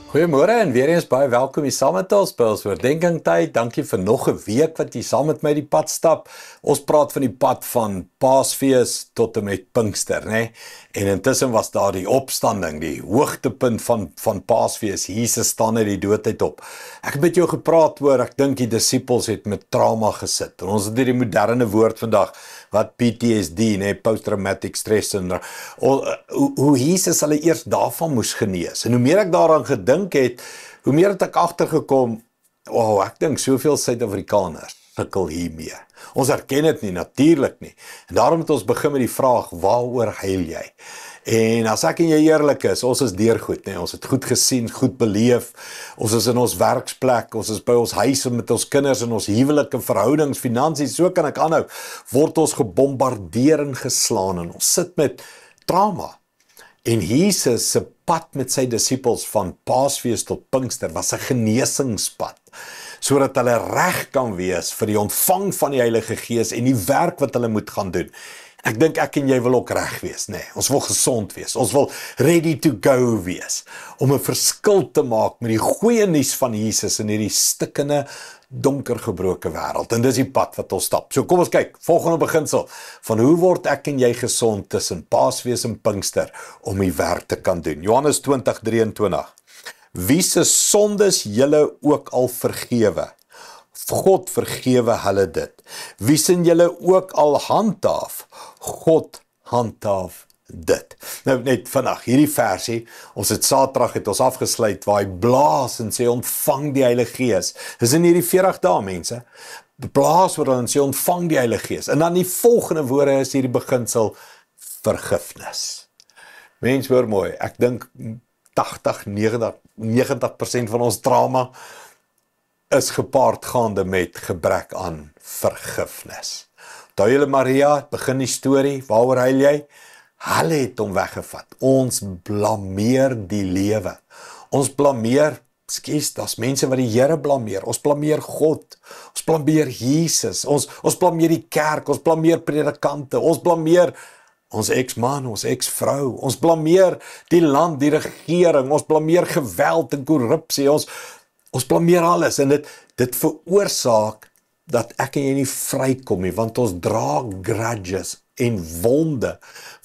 Goeiemôre en weer eens baie welkom hier saam met ons by ons oordeenkingtyd. Dankie vir nog 'n week wat jy saam met my die pad stap. Ons praat van die pad van Paasfees tot en met Pinkster, né? En intussen was daar die opstanding, die hoogtepunt van Paasfees. Jesus staan uit die dood uit op. Ek het met jou gepraat oor, ek dink die disippels het met trauma gesit. En ons het hierdie moderne woord vandag wat PTSD, né, post-traumatic stress syndrome. Hoe Jesus hulle eers daarvan moes genees. En hoe meer ek daaraan gedink het, hoe meer het ek agtergekom, ek dink soveel Suid-Afrikaners sukkel hiermee. Ons erken dit nie, natuurlik nie. En daarom het ons begin met die vraag, waaroor huil jy? En as ek en jy eerlik is, ons is deurgoed, nee, ons het goed gesien, goed beleef, ons is in ons werksplek, ons is by ons huis met ons kinders en ons huwelike verhoudings, finansies, so kan ek aanhou, word ons gebombardeer en geslaan en ons sit met trauma. En Jesus se pad met sy disippels van Paasfees tot Pinkster was 'n genesingspad, sodat hulle reg kan wees vir die ontvang van die Heilige Gees en die werk wat hulle moet gaan doen. Ek dink ek en jy wil ook reg wees, nee. Ons wil gesond wees, ons wil ready to go wees, om 'n verskil te maak met die goeie nuus van Jesus in hierdie stikkende, donker gebroke wêreld. En dis die pad wat ons stap. So kom ons kyk, volgende beginsel, van hoe word ek en jy gesond tussen Paasfees en Pinkster, om die werk te kan doen. Johannes 20:23. Wie se sondes julle ook al vergewe, God vergewe hulle dit. Wie sin julle ook al handhaaf, God handhaaf dit. Nou net vandag, hierdie versie, ons het Saterdag het ons afgesluit, waar hy blaas en sê, ontvang die Heilige Gees. Dis in hierdie 40 dae, mense. Blaas oor hulle en sê, ontvang die Heilige Gees. En dan die volgende woorde is hierdie beginsel, vergifnis. Mens, hoor mooi, ek dink 80-90% van ons trauma is gepaardgaande met gebrek aan vergifnis. Onthou julle Maria, begin die storie, waaroor huil jy? Hulle het hom weggevat. Ons blameer die lewe. Ons blameer, daar's mense wat die Here blameer. Ons blameer God. Ons blameer Jesus. Ons blameer die kerk. Ons blameer predikante. Ons blameer ons ex-man, ons ex-vrou. Ons blameer die land, die regering. Ons blameer geweld en korrupsie. Ons blameer alles en dit veroorsaak dat ek en jy nie vrykom nie, want ons dra grudges en wonde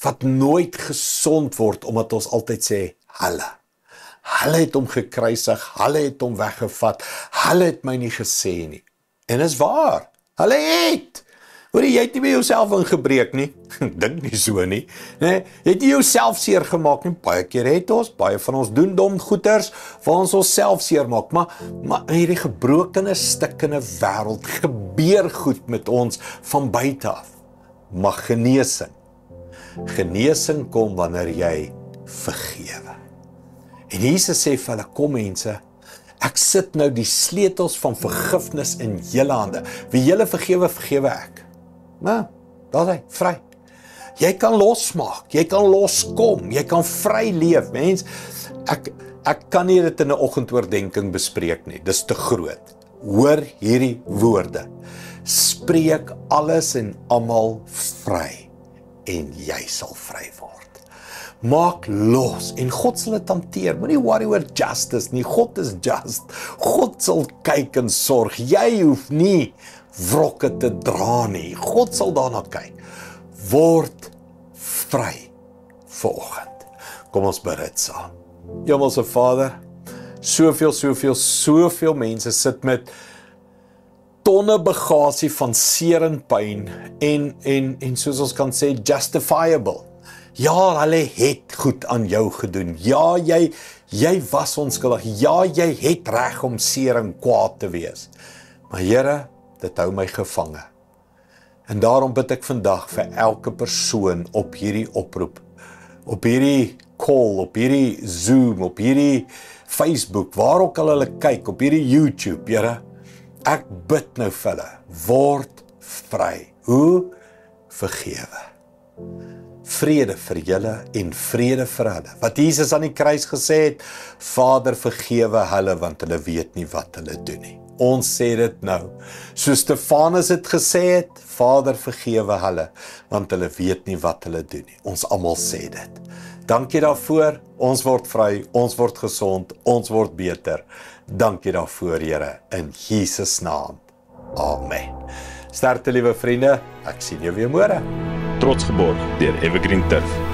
wat nooit gesond word, omdat ons altyd sê, hulle het hom gekruisig, hulle het hom weggevat, hulle het my nie gesê nie. En is waar, hulle het. Hoor jy het nie by jouself ingebreek nie, dink nie so nie, nee, jy het nie jouself seer gemaak nie, baie keer het ons, baie van ons doen dom goeters, waar ons self seer maak, maar in hierdie gebrokene, stikkende wêreld, gebeur goed met ons van buite af, maar genesing kom wanneer jy vergewe. En Jesus sê vir hulle, kom mense, ek sit nou die sleutels van vergifnis in julle hande, wie julle vergewe, vergewe ek. Maar, daar is hy, vry. Jy kan losmaak, jy kan loskom, jy kan vry leef, mens. Ek kan nie dit in 'n oggendoordenkings bespreek nie, dis te groot. Hoor hierdie woorde. Spreek alles en almal vry, en jy sal vry word. Maak los, en God sal dit hanteer. Moenie worry oor justice nie, God is just. God sal kyk en sorg. Jy hoef nie wrokke te dra nie. God sal daarna kyk. Word vry vanoggend. Kom ons bid saam. Hemelse Vader, soveel mense sit met tonne bagasie van seer en pyn en soos ons kan sê, justifiable. Ja, hulle het goed aan jou gedoen. Ja, jy was onskuldig. Ja, jy het reg om seer en kwaad te wees. Maar Here, dit hou my gevange. En daarom bid ek vandag vir elke persoon op hierdie oproep, op hierdie call, op hierdie Zoom, op hierdie Facebook, waar ook al hulle kyk, op hierdie YouTube, Here, ek bid nou vir hulle, word vry. Hoe? Vergewe. Vrede vir julle en vrede vir hulle. Wat Jesus aan die kruis gesê het, Vader vergewe hulle, want hulle weet nie wat hulle doen nie. Ons sê dit nou, soos Stefanus het gesê het, Vader vergewe hulle, want hulle weet nie wat hulle doen nie. Ons almal sê dit. Dankie daarvoor. Ons word vry, ons word gesond, ons word beter. Dankie daarvoor, Here, in Jesus naam. Amen. Sterkte, liewe vriende. Ek sien jou weer môre. Trots geborg deur Evergreen Turf.